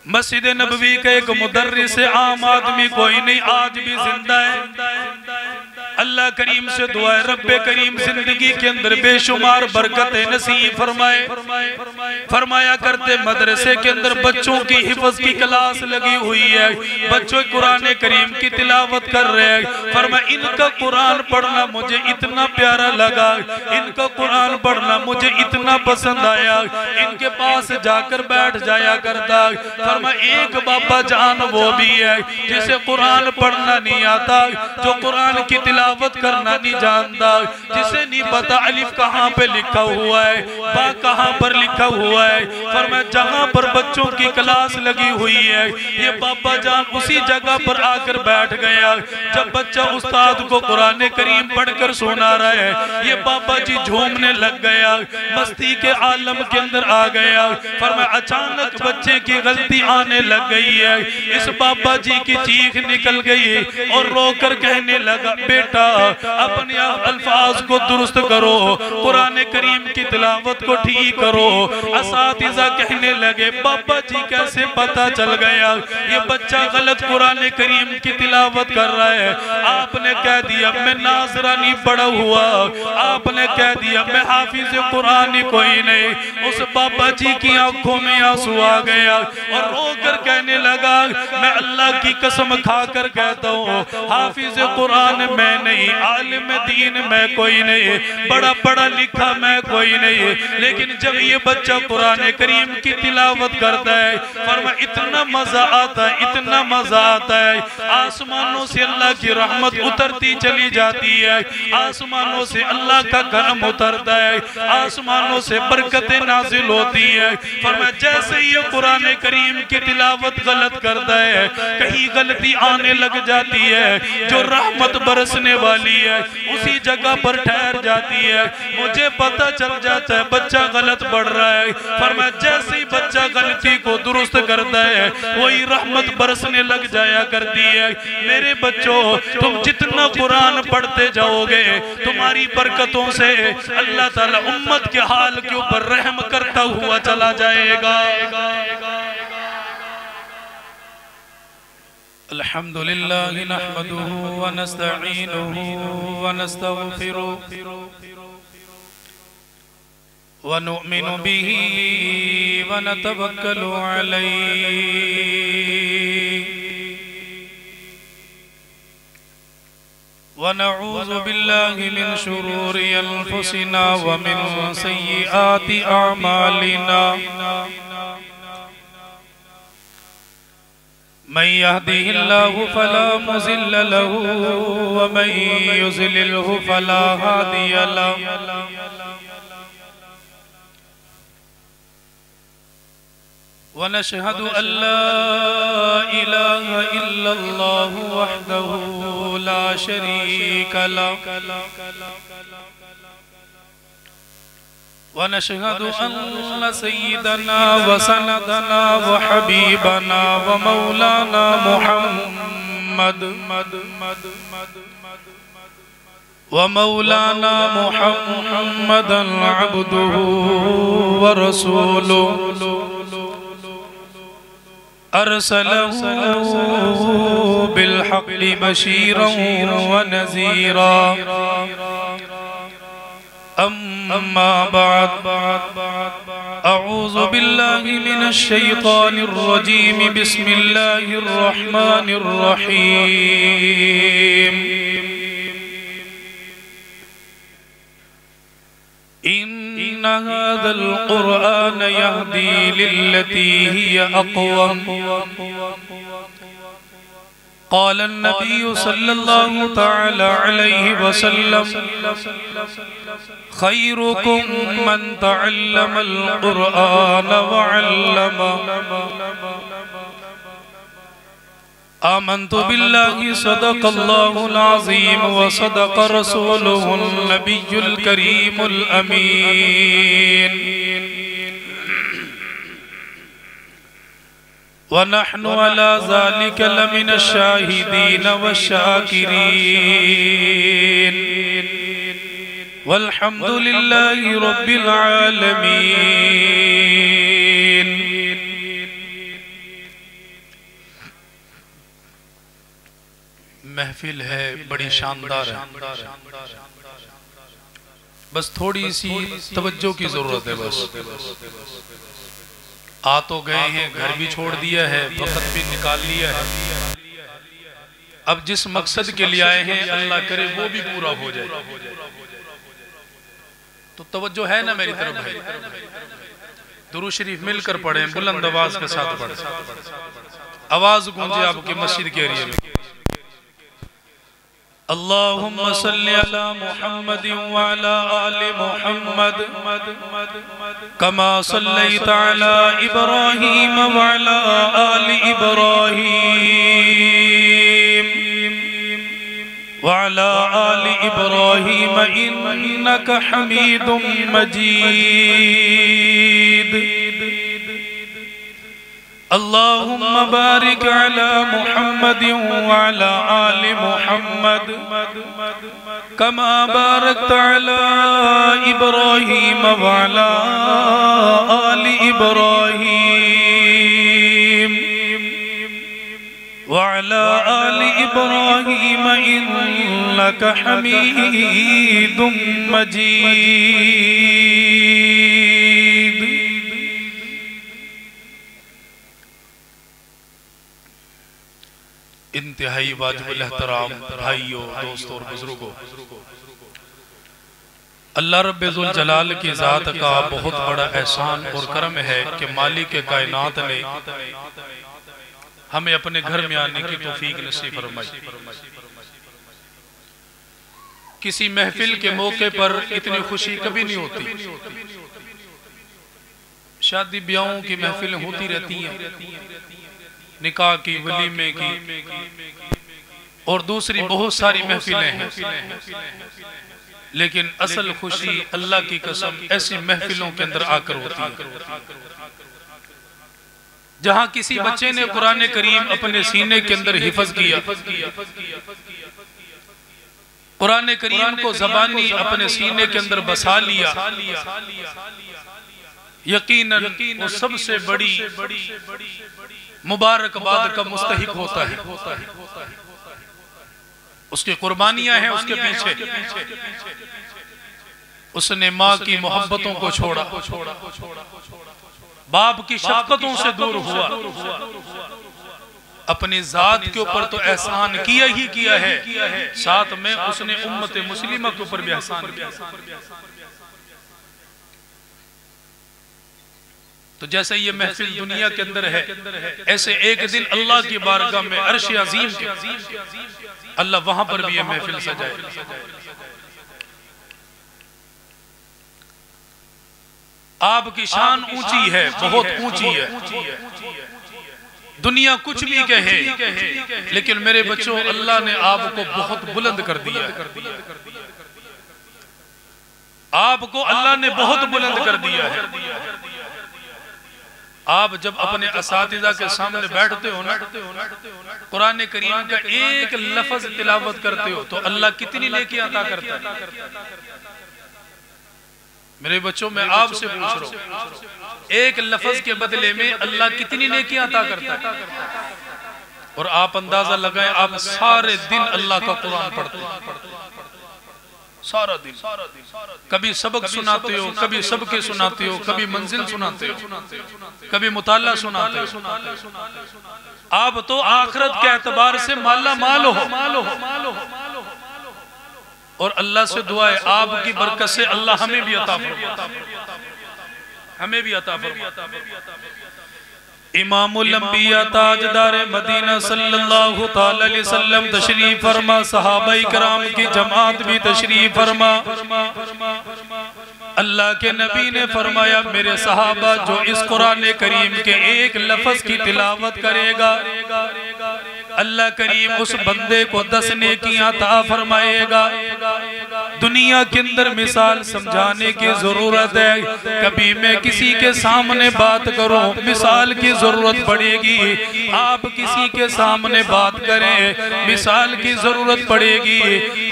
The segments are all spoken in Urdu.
مسجد نبوی کا ایک مدرس عام آدمی کوئی نہیں، آج بھی زندہ ہے۔ اللہ کریم سے دعا ہے رب کریم زندگی کے اندر بے شمار برکت نصیب فرمائے۔ فرمایا کرتے مدرسے کے اندر بچوں کی حفظ کی کلاس لگی ہوئی ہے، بچوں قرآن کریم کی تلاوت کر رہے ہیں۔ فرمایا ان کا قرآن پڑھنا مجھے اتنا پیارا لگا، ان کا قرآن پڑھنا مجھے اتنا پسند آیا، ان کے پاس جا کر بیٹھ جایا کرتا۔ فرمایا ایک بابا جان وہ بھی ہے جسے قرآن پڑھنا نہیں آتا، جو قرآن کی تلاوت کرنا نہیں جانتا، جسے نہیں پتا الف کہاں پہ لکھا ہوا ہے، با کہاں پر لکھا ہوا ہے۔ فرمایا جہاں پر بچوں کی کلاس لگی ہوئی ہے یہ بابا جان اسی جگہ پر آ کر بیٹھ گیا۔ جب بچہ استاد کو قرآن کریم پڑھ کر سنا رہا ہے یہ بابا جی جھومنے لگ گیا، مستی کے عالم کے اندر آ گیا۔ فرمایا اچانک بچے کی غلطی آنے لگ گئی ہے، اس بابا جی کی چیخ نکل گئی اور رو کر کہنے لگا بیٹا اپنے الفاظ کو درست کرو، قرآن کریم کی تلاوت کو ٹھیک کرو۔ اساتذہ کہنے لگے بابا جی کیسے پتا چل گیا یہ بچہ غلط قرآن کریم کی تلاوت کر رہا ہے؟ آپ نے کہہ دیا میں ناظرانی پڑھا ہوا، آپ نے کہہ دیا میں حافظ قرآن کوئی نہیں۔ اس بابا جی کی آنکھوں میں آنسو آ گیا اور رو کر کہنے لگا میں اللہ کی قسم کھا کر کہتا ہوں حافظ قرآن میں نہیں، عالم دین میں کوئی نہیں، بڑا پڑھا لکھا میں کوئی نہیں، لیکن جب یہ بچہ قرآن کریم کی تلاوت کرتا ہے فرمایا اتنا مزہ آتا ہے، اتنا مزہ آتا ہے، آسمانوں سے اللہ کی رحمت اترتی چلی جاتی ہے، آسمانوں سے اللہ کا کرم اترتا ہے، آسمانوں سے برکتیں نازل ہوتی ہے۔ فرمایا جیسے یہ قرآن کریم کی تلاوت غلط کرتا ہے کہیں غلطی آنے لگ جاتی ہے، جو رحمت برسنے والی ہے اسی جگہ پر ٹھہر جاتی ہے، مجھے پتہ چل جاتا ہے بچہ غلط پڑھ رہا ہے۔ فرمایا جیسے ہی بچہ غلطی کو درست کرتا ہے وہی رحمت برسنے لگ جایا کرتی ہے۔ میرے بچوں تم جتنا قرآن پڑھتے جاؤ گے تمہاری برکتوں سے اللہ تعالیٰ امت کے حال کے اوپر رحم کرتا ہوا چلا جائے گا۔ الحمدللہ نحمدہ ونستعینہ ونستغفرہ ونؤمن به ونتوکل علیہ ونعوذ باللہ من شرور انفسنا ومن سیئات اعمالنا من يهده الله فلا مضل له ومن يضلله فلا هادي له ونشهد أن لا إله إلا الله وحده لا شريك له ونشهد أن سيدنا وسندنا وحبيبنا ومولانا محمدا عبده ورسوله أرسله بالحق بشيرا ونذيرا أما بعد أعوذ بالله من الشيطان الرجيم بسم الله الرحمن الرحيم إن هذا القرآن يهدي للتي هي أقوم قال النبي صلى الله تعالى عليه وسلم خيركم من تعلم القرآن وعلمه آمنت بالله صدق الله العظيم وصدق رسوله النبي الكريم الأمين ونحن على ذلك لمن الشاهدين والشاكرين والحمد لله رب العالمين محفل ہے بڑی شاندار ہے، بس تھوڑی سی توجہ کی ضرورت ہے۔ بس آ تو گئے ہیں، گھر بھی چھوڑ دیا ہے، وقت بھی نکال لیا ہے، اب جس مقصد کے لیے آئے ہیں اللہ کرے وہ بھی پورا ہو جائے، تو توجہ ہے نا میری طرف بھائی؟ درود شریف مل کر پڑھیں، بلند آواز کے ساتھ پڑھیں، آواز گونجے آپ کی مسجد کے ایریے میں۔ اللہم صلی علی محمد وعلی آل محمد کما صلیت علی ابراہیم وعلی آل ابراہیم وعلی آل ابراہیم انک حمید مجید۔ اللہم بارک علی محمد وعلی آل محمد کما بارکت علی ابراہیم وعلی آل ابراہیم وعلی آل ابراہیم انک حمید مجید۔ انتہائی واجب الاحترام بھائیوں، دوستوں اور بزرگوں، اللہ رب ذوالجلال کی ذات کا بہت بڑا احسان اور کرم ہے کہ مالک کائنات نے ہمیں اپنے گھر میں آنے کی توفیق نصیب فرمائی۔ کسی محفل کے موقع پر اتنی خوشی کبھی نہیں ہوتی، شادی بیاہوں کی محفلیں ہوتی رہتی ہیں، نکاح کی، ولیمے کی اور دوسری بہت ساری محفلیں ہیں، لیکن اصل خوشی اللہ کی قسم ایسی محفلوں کے اندر آ کر ہوتی ہے جہاں کسی بچے نے قرآن کریم اپنے سینے کے اندر حفظ کیا، قرآن کریم کو زبانی اپنے سینے کے اندر بسا لیا، یقیناً وہ سب سے بڑی مبارکباد کا مستحق ہوتا ہے۔ اس کی قربانیاں ہیں اس کے پیچھے، اس نے ماں کی محبتوں کو چھوڑا، باپ کی شفقتوں سے دور ہوا، اپنی ذات کے اوپر تو احسان کیا ہی کیا ہے، ساتھ میں اس نے امت مسلمہ کے اوپر بھی احسان کیا۔ تو جیسے یہ محفل دنیا کے اندر ہے، ایسے ایک دن اللہ کی بارگاہ میں عرش عظیم کے اللہ وہاں پر بھی یہ محفل سجائے۔ آپ کی شان اونچی ہے، بہت اونچی ہے، دنیا کچھ بھی کہے لیکن میرے بچوں اللہ نے آپ کو بہت بلند کر دیا ہے، آپ کو اللہ نے بہت بلند کر دیا ہے۔ آپ جب اپنے اساتذہ کے سامنے بیٹھتے ہو نا، قرآن کریم کا ایک لفظ تلاوت کرتے ہو تو اللہ کتنی نیکی عطا کرتا ہے۔ میرے بچوں میں آپ سے پوچھ رہا ہوں، ایک لفظ کے بدلے میں اللہ کتنی نیکی عطا کرتا ہے، اور آپ اندازہ لگائیں آپ سارے دن اللہ کا قرآن پڑھتے ہیں، سارا دن، کبھی سبق سناتے ہو، کبھی سبقے سناتے ہو، کبھی منزل سناتے ہو، کبھی مطالعہ سناتے ہو، آپ تو آخرت کے اعتبار سے مالا مال ہو، اور اللہ سے دعا ہے آپ کی برکت سے اللہ ہمیں بھی عطا فرمائے، ہمیں بھی عطا فرمائے۔ امام الانبیاء تاجدار مدینہ صلی اللہ علیہ وسلم تشریف فرما، صحابہ کرام کی جماعت بھی تشریف فرما۔ اللہ کے نبی نے فرمایا میرے صحابہ جو اس قرآن کریم کے ایک لفظ کی تلاوت کرے گا اللہ کریم اس بندے کو 10 نیکیاں عطا فرمائے گا۔ دنیا کے اندر مثال سمجھانے کی ضرورت ہے. کبھی میں کسی کے سامنے بات کروں مثال کی ضرورت پڑے گی, آپ کسی کے سامنے بات کریں مثال کی ضرورت پڑے گی.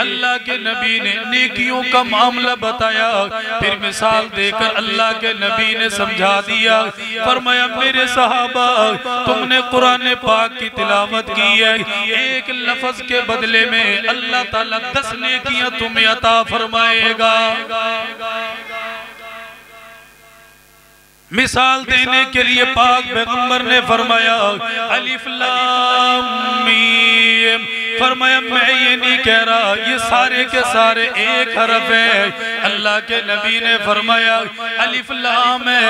اللہ کے نبی نے نیکیوں کا معاملہ بتایا, پھر مثال دے کر اللہ کے نبی نے سمجھا دیا. فرمایا میرے صحابہ تم نے قرآن پاک کی تلاوت کی ہے, ایک لفظ کے بدلے میں اللہ تعالیٰ 10 نیکیاں تمہیں عطا فرمائے گا. مثال دینے کے لیے پاک پیغمبر نے فرمایا الف لام میم, فرمایا میں یہ نہیں کہہ رہا یہ سارے کے سارے ایک حرف ہے. اللہ کے نبی نے فرمایا الف لام ہے,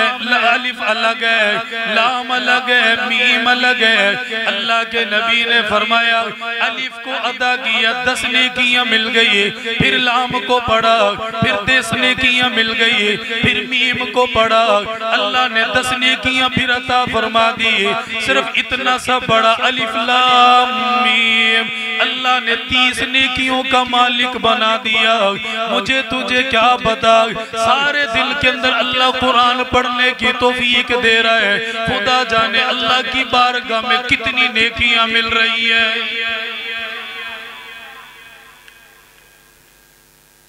الف الگ ہے, لام الگ ہے, میم الگ ہے. اللہ کے نبی نے فرمایا الف کو ادا کیا 10 نیکیاں مل گئی, پھر لام کو پڑھا پھر 10 نیکیاں مل گئی, پھر میم کو پڑھا اللہ نے 10 نیکیاں پھر عطا فرما دی. صرف اتنا سا بڑا الف لام میم اللہ نے 30 نیکیوں کا مالک بنا دیا. مجھے تجھے کیا بتا, سارے دل کے اندر اللہ قرآن پڑھنے کی توفیق دے رہا ہے. خدا جانے اللہ کی بارگاہ میں کتنی نیکیاں مل رہی ہیں.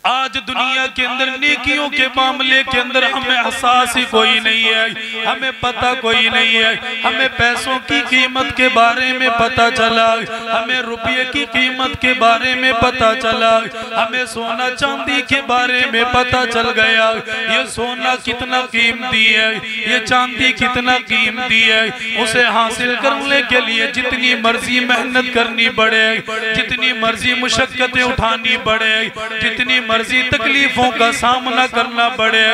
آج دنیا کے اندر نیکیوں کے معاملے کے اندر ہمیں احساس ہی کوئی نہیں ہے, ہمیں پتہ کوئی نہیں ہے. ہمیں پیسوں کی قیمت کے بارے میں پتہ چلا, ہمیں روپے کی قیمت کے بارے میں پتہ چلا, ہمیں سونا چاندی کے بارے میں پتہ چل گیا. یہ سونا کتنا قیمتی ہے, یہ چاندی کتنا قیمتی ہے. اسے حاصل کرنے کے لیے جتنی مرضی محنت کرنی پڑے, جتنی مرضی مشقتیں اٹھانی پڑے, جتنی مرضی تکلیفوں کا سامنا کرنا پڑے.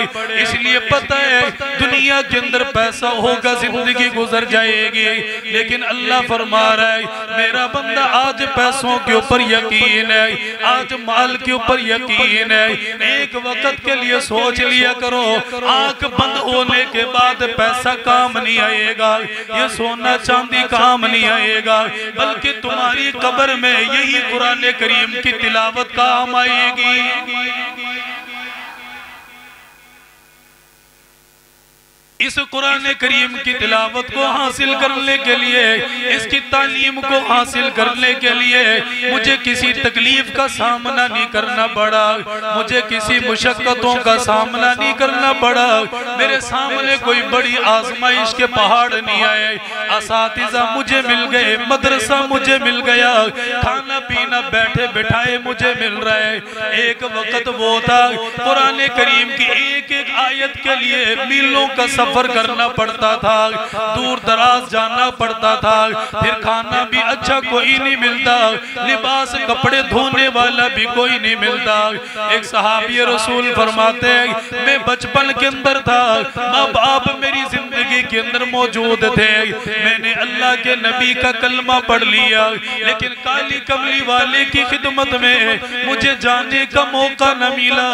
اس لیے پتہ ہے دنیا کے اندر پیسہ ہوگا زندگی گزر جائے گی, لیکن اللہ فرما رہا ہے میرا بندہ آج پیسوں کے اوپر یقین ہے, آج مال کے اوپر یقین ہے. ایک وقت کے لیے سوچ لیا کرو آنکھ بند ہونے کے بعد پیسہ کام نہیں آئے گا, یہ سونا چاندی کام نہیں آئے گا, بلکہ تمہاری قبر میں یہی قرآن کریم کی تلاوت کام آئے گی. اس قرآن کریم کی تلاوت کو حاصل کرنے کے لیے, اس کی تعلیم کو حاصل کرنے کے لیے مجھے کسی تکلیف کا سامنا نہیں کرنا پڑا, مجھے کسی مشقتوں کا سامنا نہیں کرنا پڑا. میرے سامنے کوئی بڑی آزمائش کے پہاڑ نہیں آئے, اساتذہ مجھے مل گئے, مدرسہ مجھے مل گیا, کھانا پینا بیٹھے بٹھائے مجھے مل رہے. ایک وقت وہ تھا قرآن کریم کی ایک ایک آیت کے لیے میلوں کا سفر کرنا پڑتا تھا, دور دراز جانا پڑتا تھا, پھر کھانا بھی اچھا کوئی نہیں ملتا, لباس کپڑے دھونے والا بھی کوئی نہیں ملتا. ایک صحابی رسول فرماتے ہیں میں بچپن کے اندر تھا, ماں باپ میری زندگی کے اندر موجود تھے, میں نے اللہ کے نبی کا کلمہ پڑھ لیا, لیکن کالی کملی والے کی خدمت میں مجھے جانے کا موقع نہ ملا,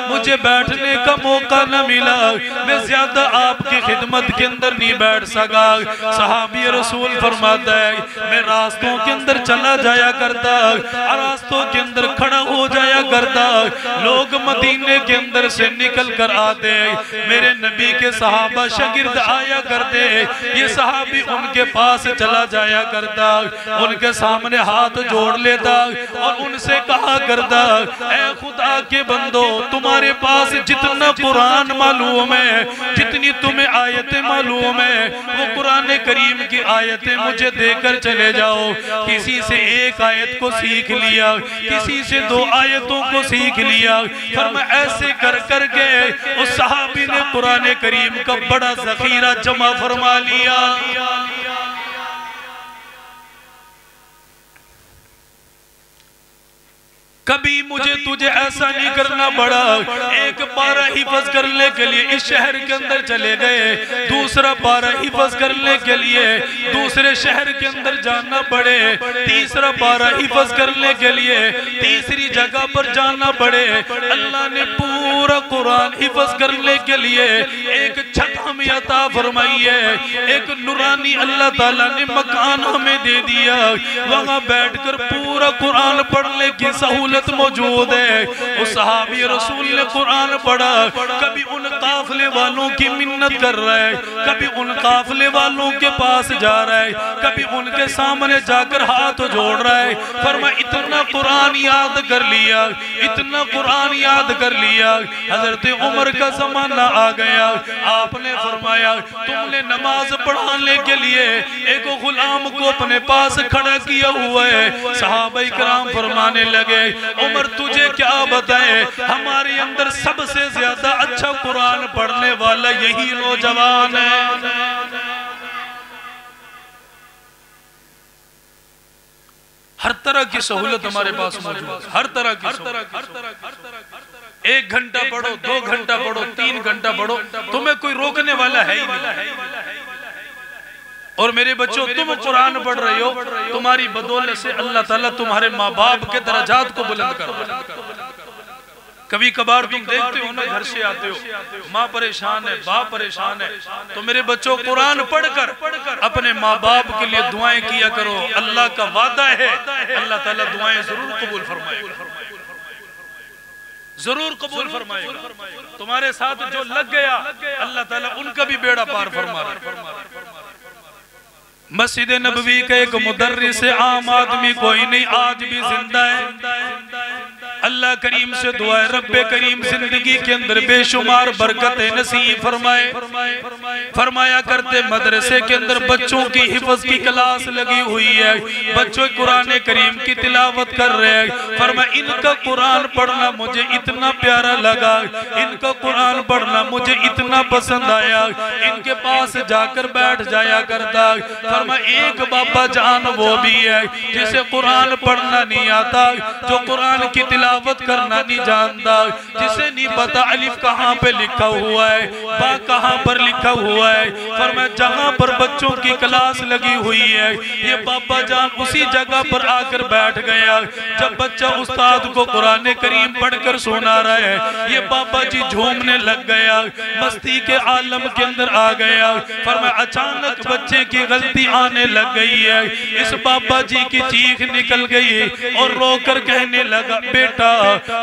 مجھے بیٹھنے کا موقع نہ ملا, میں زیادہ آپ کی خدمت کے اندر نہیں بیٹھ سکا. صحابی رسول فرماتا ہے میں راستوں کے اندر چلا جایا کرتا, راستوں کے اندر کھڑا ہو جایا کرتا, لوگ مدینے کے اندر سے نکل کر آتے, میرے نبی کے صحابہ شاگرد آیا کرتے, یہ صحابی ان کے پاس چلا جایا کرتا, ان کے سامنے ہاتھ جوڑ لیتا اور ان سے کہا کرتا اے خدا کے بندو تمہارے پاس جتنا قرآن معلوم ہے, جتنی تمہیں آیتیں معلوم ہے, وہ قرآن کریم کی آیتیں مجھے دے کر چلے جاؤ. کسی سے ایک آیت کو سیکھ لیا, کسی سے 2 آیتوں کو سیکھ لیا. فرمایا ایسے کر کر کے اس صحابی نے قرآن کریم کا بڑا ذخیرہ جمع فرما لیا. کبھی مجھے تجھے ایسا نہیں کرنا پڑا, ایک پارہ حفظ کرنے کے لیے اس شہر کے اندر چلے گئے, دوسرا پارہ حفظ کرنے کے لیے دوسرے شہر کے اندر جانا پڑے, تیسرا پارہ حفظ کرنے کے لیے تیسری جگہ پر جانا پڑے. اللہ نے پورا قرآن حفظ کرنے کے لیے ایک چھت ہمیں عطا فرمائی ہے, ایک نورانی اللہ تعالیٰ نے مکان ہمیں دے دیا, وہاں بیٹھ کر پورا قرآن پڑھنے کی سہولت سہولت موجود ہے. اس صحابی رسول نے قرآن پڑھا, کبھی ان قافلے والوں کی منت کر رہا ہے, کبھی ان قافلے والوں کے پاس جا رہا ہے, کبھی ان کے سامنے جا کر ہاتھ جوڑ رہا ہے. فرمایا اتنا قرآن یاد کر لیا, اتنا قرآن یاد کر لیا. حضرت عمر کا زمانہ آ گیا. آپ نے فرمایا تم نے نماز پڑھانے کے لیے ایک غلام کو اپنے پاس کھڑا کیا ہوا ہے. صحابہ کرام فرمانے لگے عمر تجھے کیا بتائے, ہمارے اندر سب سے زیادہ اچھا قرآن پڑھنے والا یہی نوجوان ہے. ہر طرح کی سہولت ہمارے پاس موجود ہے, ہر طرح کی سہولت. 1 گھنٹہ پڑھو, 2 گھنٹہ پڑھو, 3 گھنٹہ پڑھو, تمہیں کوئی روکنے والا ہے ہی نہیں. اور میرے بچوں تم قرآن پڑھ رہے ہو, تمہاری بدولت سے اللہ تعالیٰ تمہارے ماں باپ کے درجات کو بلند کر رہا ہے. کبھی کبھار تم دیکھتے ہو نا, گھر سے آتے ہو, ماں پریشان ہے, باپ پریشان ہے, تو میرے بچوں قرآن پڑھ کر اپنے ماں باپ کے لیے دعائیں کیا کرو. اللہ کا وعدہ ہے اللہ تعالیٰ دعائیں ضرور قبول فرمائے گا, ضرور قبول فرمائے گا. تمہارے ساتھ جو لگ گیا اللہ تعالیٰ ان کا بھی بیڑا پار فرما رہا ہے. مسجد نبوی کا ایک مدرس عام آدمی کوئی نہیں, آج بھی زندہ ہے. اللہ کریم سے دعا ہے رب کریم زندگی کے اندر بے شمار برکت نصیب فرمائے. فرمایا کرتے مدرسے کے اندر بچوں کی حفظ کی کلاس لگی ہوئی ہے, بچوں قرآن کریم کی تلاوت کر رہے ہیں. فرمایا ان کا قرآن پڑھنا مجھے اتنا پیارا لگا, ان کا قرآن پڑھنا مجھے اتنا پسند آیا, ان کے پاس جا کر بیٹھ جایا کرتا. فرمایا ایک بابا جان وہ بھی ہے جسے قرآن پڑھنا نہیں آتا, جو قرآن کی تلاوت کرنا نہیں جانتا, جسے نہیں پتا الف کہاں پہ لکھا ہوا ہے, با کہاں پر لکھا ہوا ہے. فرمایا جہاں پر بچوں کی کلاس لگی ہوئی ہے یہ بابا جان اسی جگہ پر آ کر بیٹھ گیا. جب بچہ استاد کو قرآن کریم پڑھ کر سنا رہا ہے یہ بابا جی جھومنے لگ گیا, مستی کے عالم کے اندر آ گیا. فرمایا اچانک بچے کی غلطی آنے لگ گئی ہے, اس بابا جی کی چیخ نکل گئی اور رو کر کہنے لگا بیٹا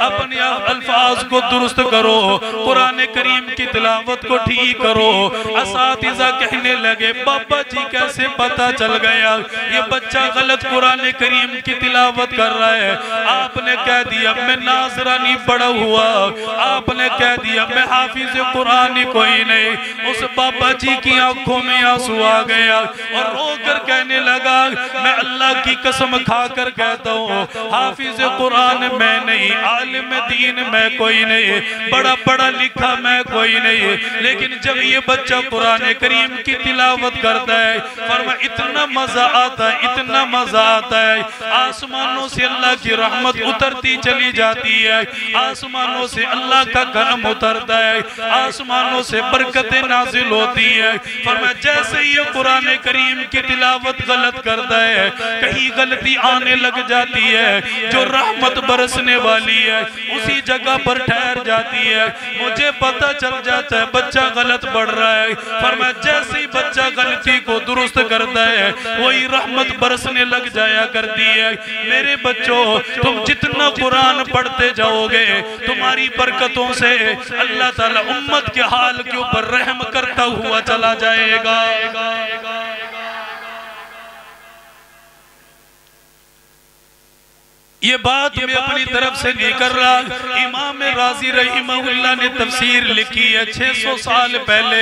اپنے الفاظ کو درست کرو, قرآن کریم کی تلاوت کو ٹھیک کرو. اساتذہ کہنے لگے بابا جی کیسے پتا چل گیا یہ بچہ غلط قرآن کریم کی تلاوت کر رہا ہے. آپ نے کہہ دیا میں ناظرانی پڑھا ہوا, آپ نے کہہ دیا میں حافظ قرآن کوئی نہیں. اس بابا جی کی آنکھوں میں آنسو آ گیا اور رو کر کہنے لگا میں اللہ کی قسم کھا کر کہتا ہوں حافظ قرآن میں نہیں, عالم دین میں کوئی نہیں, بڑا پڑھا لکھا میں کوئی نہیں, لیکن جب یہ بچہ قرآن کریم کی تلاوت کرتا ہے فرمایا اتنا مزہ آتا ہے, اتنا مزہ آتا ہے. آسمانوں سے اللہ کی رحمت اترتی چلی جاتی ہے, آسمانوں سے اللہ کا کرم اترتا ہے, آسمانوں سے برکتیں نازل ہوتی ہے. فرمایا جیسے یہ قرآن کریم کی تلاوت غلط کرتا ہے کہیں غلطی آنے لگ جاتی ہے, جو رحمت برسنے والی ہے اسی جگہ پر ٹھہر جاتی ہے. مجھے پتہ چل جاتا ہے بچہ غلط پڑھ رہا ہے. فرمایا جیسے ہی بچہ غلطی کو درست کرتا ہے وہی رحمت برسنے لگ جایا کرتی ہے. میرے بچوں تم جتنا قرآن پڑھتے جاؤ گے تمہاری برکتوں سے اللہ تعالیٰ امت کے حال کے اوپر رحم کرتا ہوا چلا جائے گا. یہ بات میں اپنی طرف سے نہیں کر رہا, امام رازی رحمہ اللہ نے تفسیر لکھی ہے 600 سال پہلے,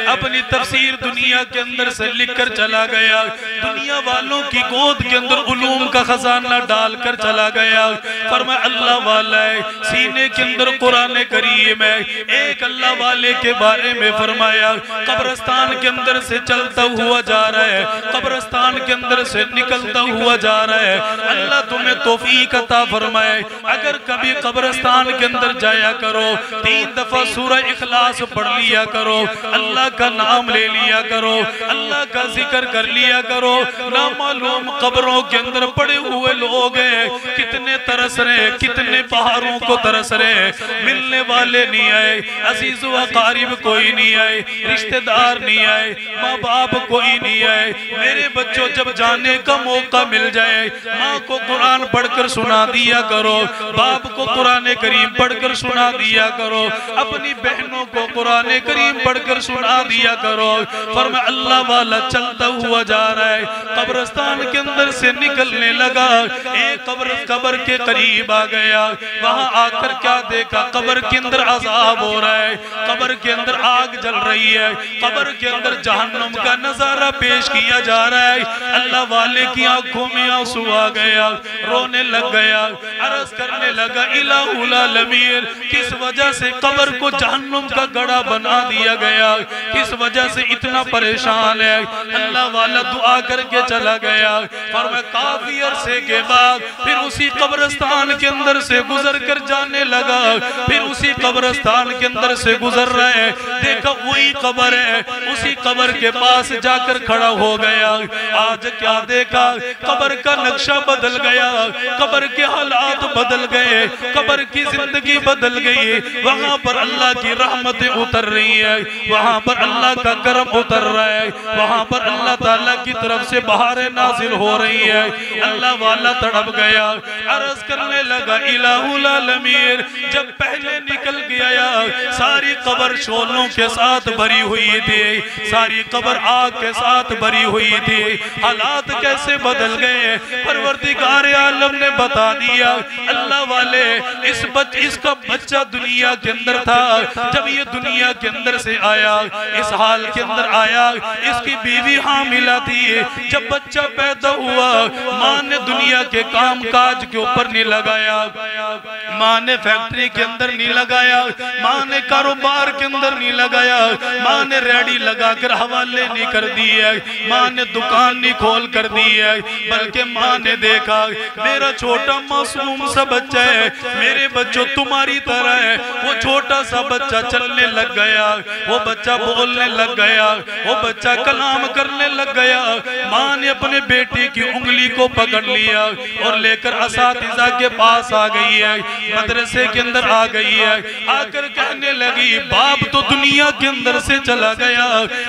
اپنی تفسیر دنیا کے اندر سے لکھ کر چلا گیا, دنیا والوں کی گود کے اندر علوم کا خزانہ ڈال کر چلا گیا. فرمایا اللہ والا ہے, سینے کے اندر قرآن کریم ہے. ایک اللہ والے کے بارے میں فرمایا قبرستان کے اندر سے چلتا ہوا جا رہا ہے, قبرستان کے اندر سے نکلتا ہوا جا رہا ہے. اللہ تمہیں توفیق عطا فرمائے, اگر کبھی قبرستان کے اندر جایا کرو 3 دفعہ سورہ اخلاص پڑھ لیا کرو, اللہ کا نام لے لیا کرو, اللہ کا ذکر کر لیا کرو. نامعلوم قبروں کے اندر پڑے ہوئے لوگ ہیں, کتنے ترس رہے, کتنے پہاڑوں کو ترس رہے, ملنے والے نہیں آئے, عزیز و اقارب کوئی نہیں آئے, رشتہ دار نہیں آئے, ماں باپ کوئی نہیں آئے. میرے بچوں جب جانے کا موقع مل جائے ماں کو قرآن پڑھ کر سنا دیا کرو، باپ کو قرآن کریم پڑھ کر سنا دیا کرو، اپنی بہنوں کو قرآن کریم پڑھ کر سنا دیا کرو۔ فرمایا اللہ والا چلتا ہوا جا رہا ہے، قبرستان کے اندر سے نکلنے لگا، ایک قبر کے قریب آ گیا، وہاں آ کر کیا دیکھا؟ قبر کے اندر عذاب ہو رہا ہے، قبر کے اندر آگ جل رہی ہے، قبر کے اندر جہنم کا نظارہ پیش کیا جا رہا ہے۔ اللہ والے کی آنکھوں میں آنسو آ گیا، رونے لگ گیا، عرض کرنے لگا الہ العالمین کس وجہ سے قبر کو جہنم کا گڑھا بنا دیا گیا، کس وجہ سے اتنا پریشان ہے؟ اللہ والا دعا کر کے چلا گیا۔ فرمایا کافی عرصے کے بعد پھر اسی قبرستان کے اندر سے گزر کر جانے لگا، پھر اسی قبرستان کے اندر سے گزر رہے، دیکھا وہی قبر ہے، اسی قبر کے پاس جا کر کھڑا ہو گیا۔ آج کیا دیکھا؟ قبر کا نقشہ بدل گیا، قبر کے حالات بدل گئے، قبر کی زندگی بدل گئی، وہاں پر اللہ کی رحمتیں اتر رہی ہے، وہاں پر اللہ کا کرم اتر رہا ہے، وہاں پر اللہ تعالیٰ کی طرف سے بہاریں نازل ہو رہی ہے۔ اللہ والا تڑپ گیا، عرض کرنے لگا الہ العالمین جب پہلے نکل گیا ساری قبر شعلوں کے ساتھ بھری ہوئی تھی، ساری قبر آگ کے ساتھ بھری ہوئی تھی، حالات کیسے بدل گئے؟ پروردگار عالم نے بتا دیا۔ اللہ والے اس کا بچہ دنیا کے اندر تھا، جب یہ دنیا کے اندر سے آیا، اس حال کے اندر آیا، اس کی بیوی حاملہ تھی، جب بچہ پیدا ہوا ماں نے دنیا کے کام کاج کے اوپر نہیں لگایا، ماں نے فیکٹری کے اندر نہیں لگایا، ماں نے کاروبار کے اندر نہیں لگایا، ماں نے ریڈی لگا کر حوالے نہیں کر دی ہے، ماں نے دکان نہیں کھول کر دی ہے، بلکہ ماں نے دیکھا میرا چھوٹا معصوم سا بچہ ہے، میرے بچوں تمہاری طرح ہے، وہ چھوٹا سا بچہ چلنے لگ گیا، وہ بچہ بولنے لگ گیا، وہ بچہ کلام کرنے لگ گیا۔ ماں نے اپنے بیٹے کی انگلی کو پکڑ لیا اور لے کر اساتذہ کے پاس آ گئی ہے، مدرسے کے اندر آ گئی ہے، آ کر کہنے لگی باپ تو دنیا کے اندر سے چلا گیا،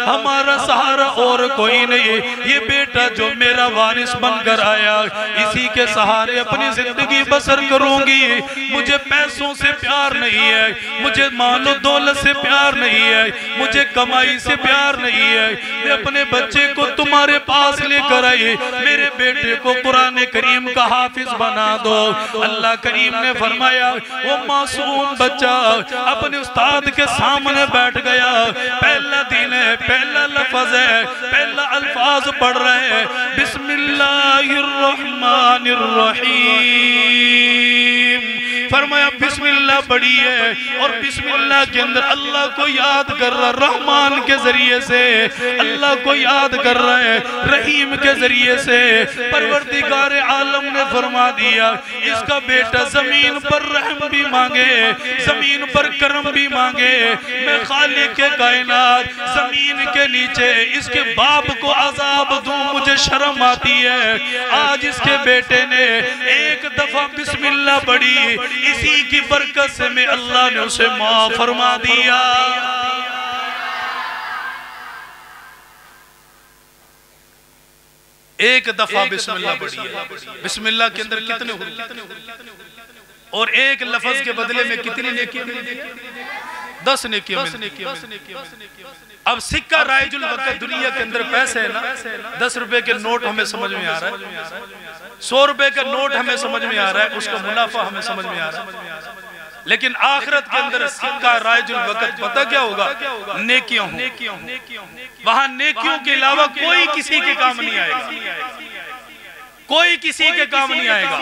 ہمارا سہارا اور کوئی نہیں، یہ بیٹا جو میرا وارث بن کر آیا اسی کے سہارے اپنی زندگی بسر کروں گی، مجھے پیسوں سے پیار نہیں ہے، مجھے مال و دولت سے پیار نہیں ہے، مجھے کمائی سے پیار نہیں ہے، میں اپنے بچے کو تمہارے پاس لے کر آئی، میرے بیٹے کو قرآن کریم کا حافظ بنا دو۔ اللہ کریم نے فرمایا وہ معصوم بچہ اپنے استاد کے سامنے بیٹھ گیا، پہلا دن ہے، پہلا لفظ ہے، پہلا الفاظ پڑھ رہے ہیں بسم اللہ الرحمن الرحیم، فرمایا بسم اللہ پڑھی ہے اور بسم اللہ کے اندر اللہ کو یاد کر رہا، رحمان کے ذریعے سے اللہ کو یاد کر رہا ہے، رحیم کے ذریعے سے۔ پروردگار عالم نے فرما دیا اس کا بیٹا زمین پر رحم بھی مانگے، زمین پر کرم بھی مانگے، میں خالق کے کائنات زمین کے نیچے اس کے باپ کو عذاب دوں مجھے شرم آتی ہے۔ آج اس کے بیٹے نے ایک دفعہ بسم اللہ پڑھی، اسی کی برکت سے میں اللہ نے اسے معاف فرما دیا۔ ایک دفعہ بسم اللہ پڑھی ہے، بسم اللہ کے اندر کتنے حروف اور ایک لفظ کے بدلے میں کتنی نیکیاں ملتی؟ 10 نیکیاں ملتی۔ اب سکہ رائج الوقت دنیا کے اندر پیسے ہے نا، 10 روپے کے نوٹ ہمیں سمجھ میں آ رہا ہے، 100 روپے کا نوٹ ہمیں سمجھ میں آ رہا ہے، اس کا منافع ہمیں سمجھ میں آ رہا ہے، لیکن آخرت کے اندر سکہ رائج الوقت پتہ کیا ہوگا؟ نیکیاں ہوں، وہاں نیکیوں کے علاوہ کوئی کسی کے کام نہیں آئے گا، کوئی کسی کے کام نہیں آئے گا۔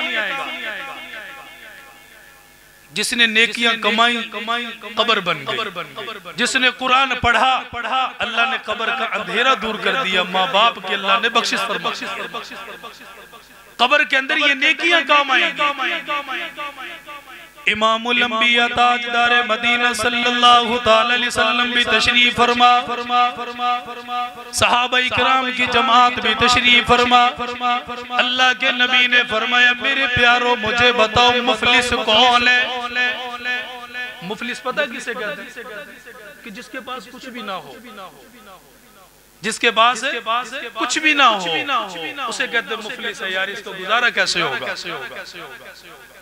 جس نے نیکیاں کمائیں قبر بن گئی، جس نے قرآن پڑھا اللہ نے قبر کا اندھیرا دور کر دیا، ماں باپ کے اللہ نے بخشش فرمائی، قبر کے اندر یہ نیکیاں کام آئیں گی۔ امام الانبیاء تاجدار مدینہ صلی اللہ تعالی علیہ وسلم بھی تشریف فرما، صحابہ اکرام کی جماعت بھی تشریف فرما۔ اللہ کے نبی نے فرمایا میرے پیاروں مجھے بتاؤ مفلس کون ہے؟ مفلس پتہ کسے کہتے ہیں؟ کہ جس کے پاس کچھ بھی نہ ہو، جس کے پاس کچھ بھی نہ ہو اسے کہتے مفلس ہے. یار اس کو گزارا کیسے ہوگا؟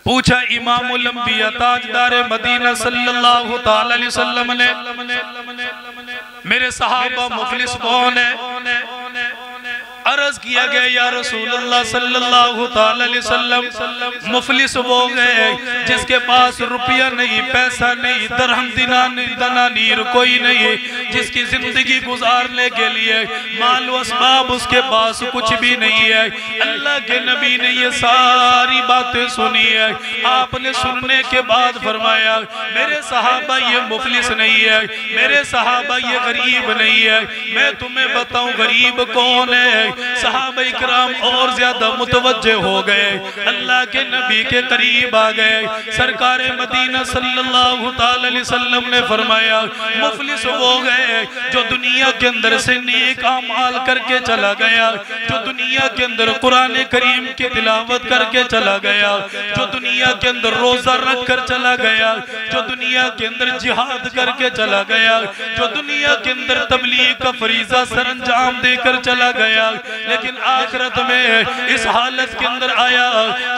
پوچھا امام الانبیاء تاجدار مدینہ صلی اللہ تعالی علیہ وسلم نے میرے صحابہ مفلس کون ہے؟ عرض کیا گیا یا رسول اللہ صلی اللہ تعالی علیہ وسلم مفلس وہ گئے جس کے پاس روپیہ نہیں، پیسہ نہیں، درہم دنانیر کوئی نہیں، جس کی زندگی گزارنے کے لیے مال و اسباب اس کے پاس کچھ بھی نہیں ہے. اللہ کے نبی نے یہ ساری باتیں سنی ہے. آپ نے سننے کے بعد فرمایا میرے صحابہ یہ مفلس نہیں ہے، میرے صحابہ یہ غریب نہیں ہے. میں تمہیں بتاؤں غریب کون ہے؟ صحابہ اکرام اور زیادہ متوجہ ہو گئے، اللہ کے نبی کے قریب آ گئے. سرکار مدینہ صلی اللہ تعالی علیہ وسلم نے فرمایا مفلس وہ گئے جو دنیا کے اندر سے نیک اعمال کر کے چلا گیا، جو دنیا کے اندر قرآن کریم کی تلاوت کر کے چلا گیا، جو دنیا کے اندر روزہ رکھ کر چلا گیا، جو دنیا کے اندر جہاد کر کے چلا گیا، جو دنیا کے اندر تبلیغ کا فریضہ سر انجام دے کر چلا گیا، لیکن آخرت میں اس حالت کے اندر آیا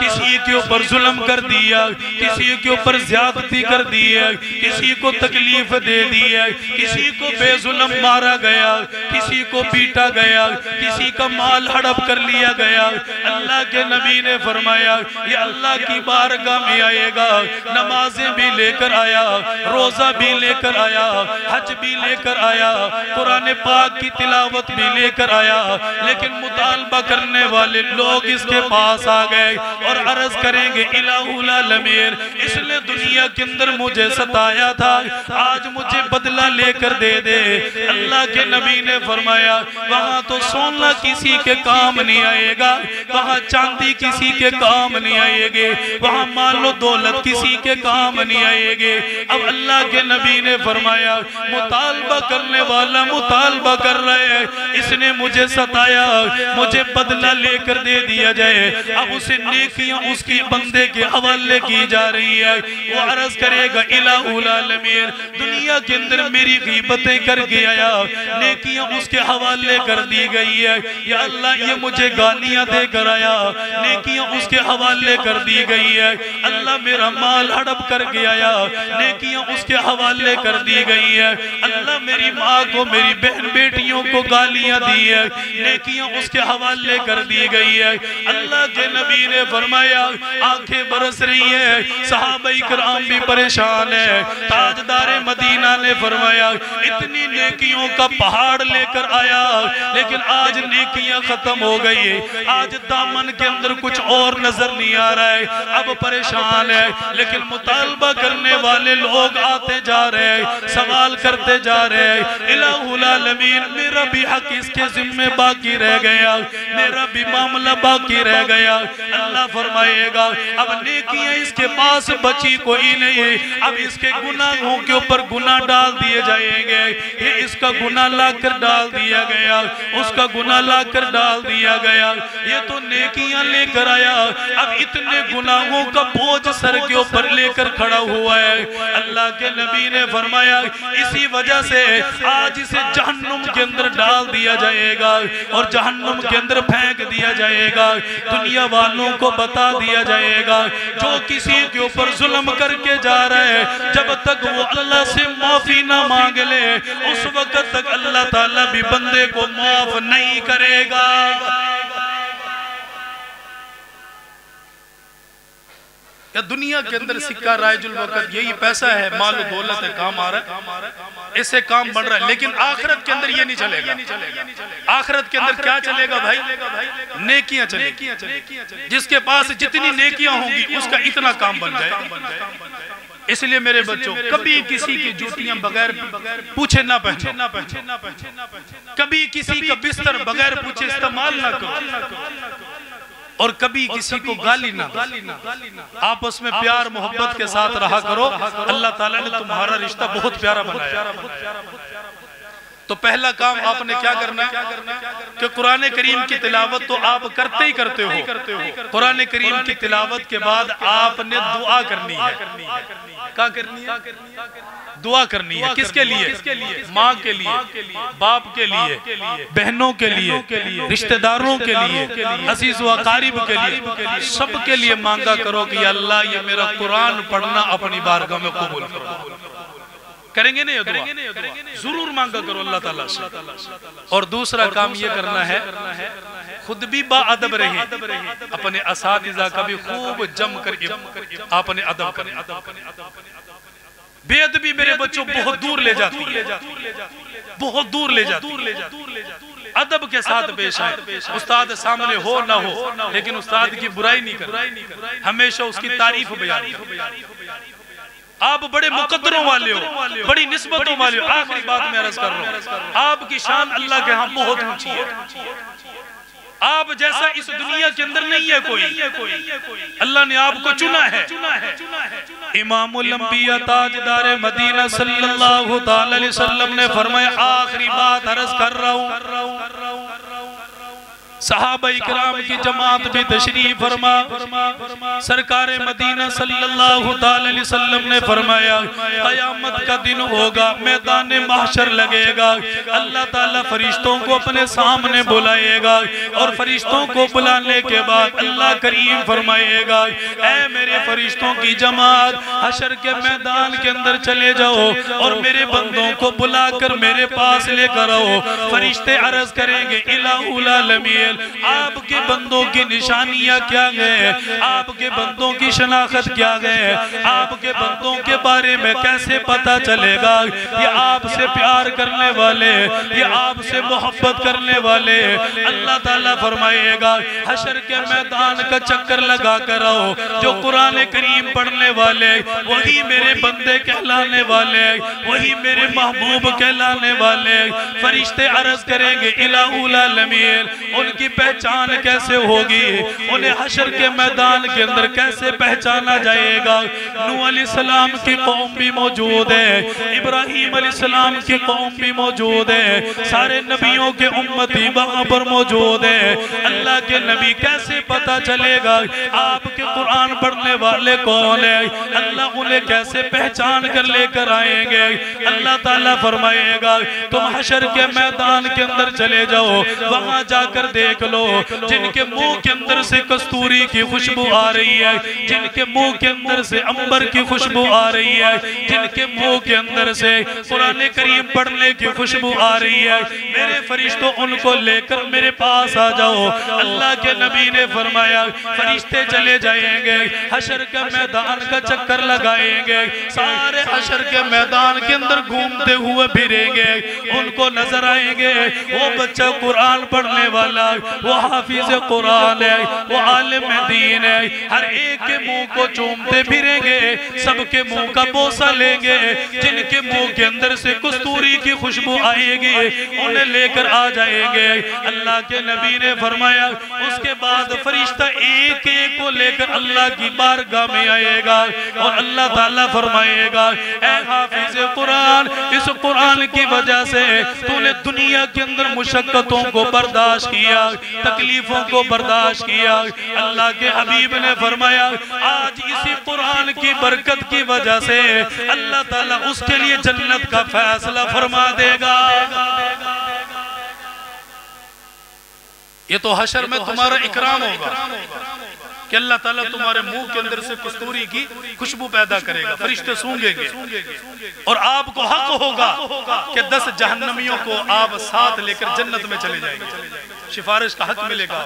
کسی کے اوپر ظلم کر دیا، کسی کے اوپر زیادتی کر دی ہے، کسی کو تکلیف دے دی ہے، کسی کو بے ظلم مارا گیا، کسی کو پیٹا گیا، کسی کا مال ہڑپ کر لیا گیا. اللہ کے نبی نے فرمایا یہ اللہ کی بارگاہ میں آئے گا، نمازیں بھی لے کر آیا، روزہ بھی لے کر آیا، حج بھی لے کر آیا، قرآن پاک کی تلاوت بھی لے کر آیا، لیکن مطالبہ کرنے والے لوگ اس کے پاس آ گئے اور عرض کریں گے الہ العالمین اس نے دنیا کے اندر مجھے ستایا تھا، آج مجھے بدلہ لے کر دے دے. اللہ کے نبی نے فرمایا وہاں تو سونا کسی کے کام نہیں آئے گا، وہاں چاندی کسی کے کام نہیں آئے گے، وہاں مال و دولت کسی کے کام نہیں آئے گے. اب اللہ کے نبی نے فرمایا مطالبہ کرنے والا مطالبہ کر رہے ہیں، اس نے مجھے ستایا، مجھے بدلہ لے کر دے دیا جائے. اب اسے نیکیاں اس کی بندے کے حوالے کی جا رہی ہے. وہ عرض کرے گا الہ العالمین دنیا کے اندر میری غیبتیں کر کے آیا، نیکیاں اس کے حوالے کر دی گئی ہے. یا اللہ یہ مجھے گالیاں دے کر آیا، نیکیاں اس کے حوالے کر دی گئی ہے. اللہ میرا مال ہڑپ کر کے آیا، نیکیاں اس کے حوالے کر دی گئی ہے. اللہ میری ماں کو میری بہن بیٹیوں کو گالیاں دی ہے، نیکیاں اس کے حوالے کر دی گئی ہے. اللہ کے نبی نے فرمایا آنکھیں برس رہی ہیں، صحابہ اکرام بھی پریشان ہے. تاجدار مدینہ نے فرمایا اتنی نیکیوں کا پہاڑ لے کر آیا لیکن آج نیکیاں ختم ہو گئی، آج دامن کے اندر کچھ اور نظر نہیں آ رہا ہے. اب پریشان ہے لیکن مطالبہ کرنے والے لوگ آتے جا رہے ہیں، سوال کرتے جا رہے ہیں. الہ العالمین میرا بھی حق اس کے ذمہ باقی رہ گیا، میرا بھی معاملہ باقی رہ گیا. اللہ فرمائے گا اب نیکیاں اس کے پاس بچی کوئی نہیں، اب اس کے گناہوں کے اوپر گناہ ڈال دیے جائیں گے. یہ اس کا گناہ لا کر ڈال دیا گیا، اس کا گناہ لا کر ڈال دیا گیا. یہ تو نیکیاں لے کر آیا، اب اتنے گناہوں کا بوجھ سر کے اوپر لے کر کھڑا ہوا ہے. اللہ کے نبی نے فرمایا اسی وجہ سے آج اسے جہنم کے اندر ڈال دیا جائے گا اور جہنم کے اندر پھینک دیا جائے گا. دنیا والوں کو بتا دیا جائے گا جو کسی کے اوپر ظلم کر کے جا رہا ہے جب تک وہ اللہ سے معافی نہ مانگ لے اس وقت تک اللہ تعالیٰ بھی بندے کو معاف نہیں کرے گا. یا دنیا کے اندر سکہ رائج الوقت یہی پیسہ ہے، مال و دولت ہے، کام آ رہا ہے، اس سے کام بڑھ رہا ہے. لیکن آخرت کے اندر یہ نہیں چلے گا. آخرت کے اندر کیا چلے گا بھائی؟ نیکیاں چلے گی. جس کے پاس جتنی نیکیاں ہوں گی اس کا اتنا کام بن جائے گا. اس لیے میرے بچوں کبھی کسی کی جوتیاں بغیر پوچھے نہ پہنو، کبھی کسی کا بستر بغیر پوچھے استعمال نہ کرو، اور کبھی کسی کو گالی نہ دو. آپس میں پیار محبت کے ساتھ رہا کرو. اللہ تعالیٰ نے تمہارا رشتہ بہت پیارا بنایا. تو پہلا کام آپ نے کیا کرنا ہے کہ قرآن کریم کی تلاوت تو آپ کرتے ہی کرتے ہو. قرآن کریم کی تلاوت کے بعد آپ نے دعا کرنی ہے. کیا کرنی ہے؟ دعا کرنی ہے. کس کے لیے؟ ماں کے لیے، باپ کے لیے، بہنوں کے لیے، رشتہ داروں کے لیے، عزیز و اقارب کے لیے، سب کے لیے مانگا کرو کہ یا اللہ یہ میرا قرآن پڑھنا اپنی بارگاہ میں قبول کرو. کریں گے نہیں یہ دعا؟ ضرور مانگا کرو اللہ تعالیٰ سے. اور دوسرا کام یہ کرنا ہے خود بھی با ادب رہے، اپنے اساتذہ کا بھی خوب جم کر آپ نے ادب کریں. بے ادبی میرے بچوں بہت دور لے جاتی ہے، بہت دور لے جاتی ہے. ادب کے ساتھ پیش آئے. استاد سامنے ہو نہ ہو لیکن استاد کی برائی نہیں کرنا، ہمیشہ اس کی تعریف بیان کرنا. آپ بڑے مقدروں والے ہو، بڑی نسبتوں والے ہو. آخری بات میں عرض کر رہا ہوں، آپ کی شان اللہ کے ہاں بہت اونچی ہے. آپ جیسا اس دنیا کے اندر نہیں ہے کوئی. اللہ نے آپ کو چنا ہے. امام الانبیاء تاجدار مدینہ صلی اللہ علیہ وسلم نے فرمایا آخری بات عرض کر رہا ہوں. صحابہ اکرام کی جماعت بھی تشریف فرما. سرکار مدینہ صلی اللہ علیہ وسلم نے فرمایا قیامت کا دن ہوگا، میدان محشر لگے گا، اللہ تعالیٰ فرشتوں کو اپنے سامنے بلائے گا اور فرشتوں کو بلانے کے بعد اللہ کریم فرمائے گا اے میرے فرشتوں کی جماعت حشر کے میدان کے اندر چلے جاؤ اور میرے بندوں کو بلا کر میرے پاس لے کر آؤ. فرشتے عرض کریں گے الہ العالمین آپ کے بندوں کی نشانیاں کیا گئے، آپ کے بندوں کی شناخت کیا گئے، آپ کے بندوں کے بارے میں کیسے پتا چلے گا یہ آپ سے پیار کرنے والے، یہ آپ سے محبت کرنے والے. اللہ تعالیٰ فرمائے گا حشر کے میدان کا چکر لگا کر آؤ، جو قرآن کریم پڑھنے والے وہی میرے بندے کہلانے والے، وہی میرے محبوب کہلانے والے. فرشتے عرض کریں گے الہ العالمین ان کی پہچان کیسے ہوگی، انہیں حشر کے میدان کے اندر کیسے پہچانا جائے گا. نوح علیہ السلام کی قوم بھی موجود ہے، ابراہیم علیہ السلام کی قوم بھی موجود ہے، سارے نبیوں کے امتی وہاں پر موجود ہے. اللہ کے نبی کیسے پتا چلے گا آپ کے قرآن پڑھنے والے کون ہیں، اللہ انہیں کیسے پہچان کر لے کر آئیں گے. اللہ تعالیٰ فرمائے گا تم حشر کے میدان کے اندر چلے جاؤ، وہاں جا کر دیکھ لو جن کے منہ کے اندر سے کستوری کی خوشبو آ رہی ہے، جن کے منہ کے اندر سے عنبر کی خوشبو آ رہی ہے، جن کے منہ کے اندر سے قرآن کریم پڑھنے کی خوشبو آ رہی ہے، میرے فرشتوں ان کو لے کر میرے پاس آ جاؤ. اللہ کے نبی نے فرمایا فرشتے چلے جائیں گے، حشر کے میدان کا چکر لگائیں گے، سارے حشر کے میدان کے اندر گھومتے ہوئے پھریں گے. ان کو نظر آئیں گے وہ بچہ قرآن پڑھنے والا، وہ حافظ قرآن ہے، وہ عالم دین ہے. ہر ایک کے منہ کو چومتے پھریں گے، سب کے منہ کا بوسہ لیں گے. جن کے منہ کے اندر سے کستوری کی خوشبو آئے گی انہیں لے کر آ جائیں گے. اللہ کے نبی نے فرمایا اس کے بعد فرشتہ ایک ایک کو لے کر اللہ کی بارگاہ میں آئے گا اور اللہ تعالیٰ فرمائے گا اے حافظ قرآن، اس قرآن کی وجہ سے تو نے دنیا کے اندر مشقتوں کو برداشت کیا، تکلیفوں کو برداشت کیا. اللہ کے حبیب نے فرمایا آج اسی قرآن کی برکت کی وجہ سے اللہ تعالیٰ اس کے لیے جنت کا فیصلہ فرما دے گا. یہ تو حشر میں تمہارا اکرام ہوگا کہ اللہ تعالیٰ تمہارے منہ کے اندر سے کستوری کی خوشبو پیدا کرے گا، فرشتے سونگیں گے اور آپ کو حق ہوگا کہ 10 جہنمیوں کو آپ ساتھ لے کر جنت میں چلے جائیں گے. سفارش کا حق ملے گا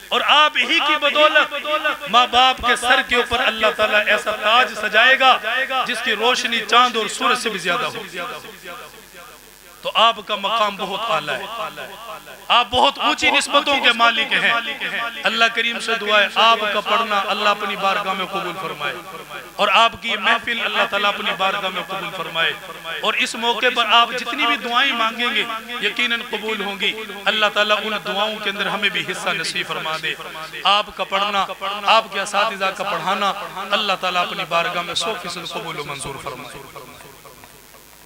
اور آپ ہی کی بدولت ماں باپ کے سر کے اوپر اللہ تعالیٰ ایسا تاج سجائے گا جس کی روشنی چاند اور سورج سے بھی زیادہ ہو. تو آپ کا مقام بہت اعلیٰ ہے، آپ بہت اونچی نسبتوں کے مالک ہیں. اللہ کریم سے دعا ہے آپ کا پڑھنا اللہ اپنی بارگاہ میں قبول فرمائے اور آپ کی محفل اللہ تعالیٰ اپنی بارگاہ میں قبول فرمائے. اور اس موقع پر آپ جتنی بھی دعائیں مانگیں گے یقیناً قبول ہوں گی. اللہ تعالیٰ ان دعاؤں کے اندر ہمیں بھی حصہ نصیب فرما دے. آپ کا پڑھنا، آپ کے اساتذہ کا پڑھانا اللہ تعالیٰ اپنی بارگاہ میں 100% قبول و منظور فرمائے.